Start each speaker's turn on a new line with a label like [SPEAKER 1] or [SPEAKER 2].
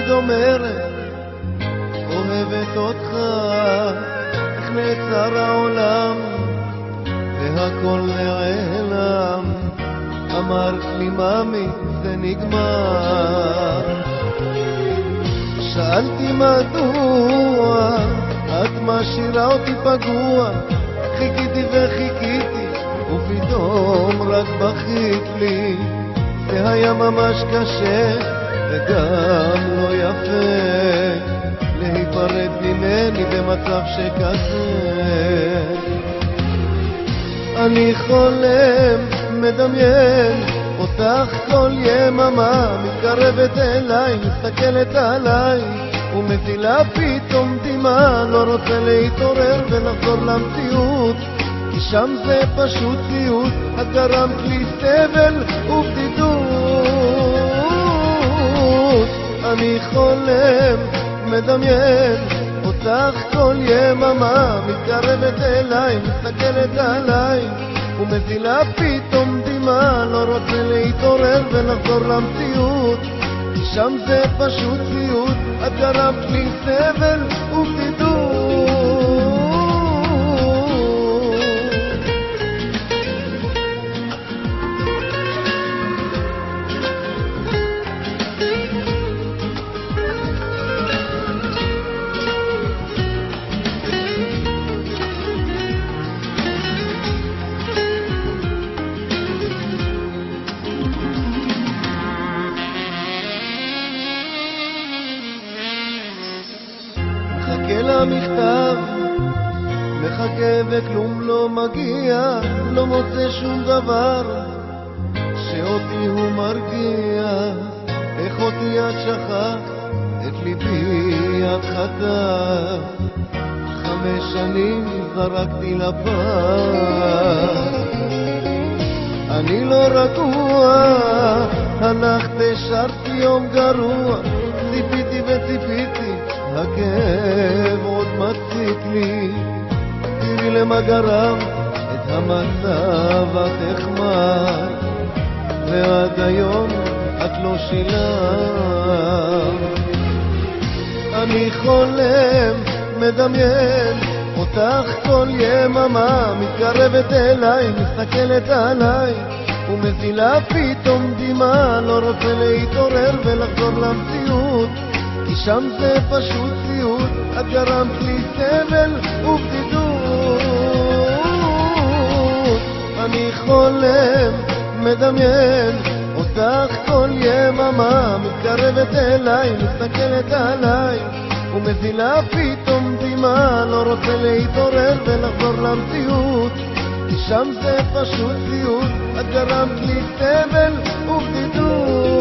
[SPEAKER 1] את אומרת, אוהבת אותך, איך נעצר העולם והכל נעלם. אמרת לי ממי זה נגמר. שאלתי מדוע את משאירה אותי פגוע, חיכיתי וחיכיתי ופתאום רק בכית לי. זה היה ממש קשה וגם לא יפה להיפרד ממני במצב שכזה. אני חולם, מדמיין אותך כל יממה, מתקרבת אליי, מסתכלת עליי ומטילה פתאום דמעה. לא רוצה להתעורר ולחזור למציאות, כי שם זה פשוט סיוט. את גרמת לי סבל ובדידות. אני חולם, מדמיין אותך כל יממה, מתקרבת אליי, מסתכלת עליי ומטילה פתאום דמעה. לא רוצה להתעורר ולחזור למציאות, כי שם זה פשוט סיוט. את גרמת לי סבל ובדידות. מחכה למכתב, מחכה וכלום לא מגיע, לא מוצא שום דבר שאותי הוא מרגיע. איך אותי את שכחת, את ליבי את חטאת. 5 שנים זרקתי לפח, אני לא רגוע, הלכת השארתי יום גרוע. ציפיתי וציפיתי, הכאב עוד מציק לי. תראי למה גרם את המצב, את החמרת ועד היום את לא שילמת. אני חולם, מדמיין אותך כל יממה, מתקרבת אליי, מסתכלת עליי ומזילה פתאום דמעה. לא רוצה להתעורר ולחזור למציאות, כי שם זה פשוט סיוט. את גרמת לי סבל ובדידות. אני חולם, מדמיין אותך כל יממה, מתקרבת אליי, מסתכלת עליי ומזילה פתאום דמעה. לא רוצה להתעורר ולחזור למציאות, כי שם זה פשוט סיוט. את גרמת לי סבל ובדידות.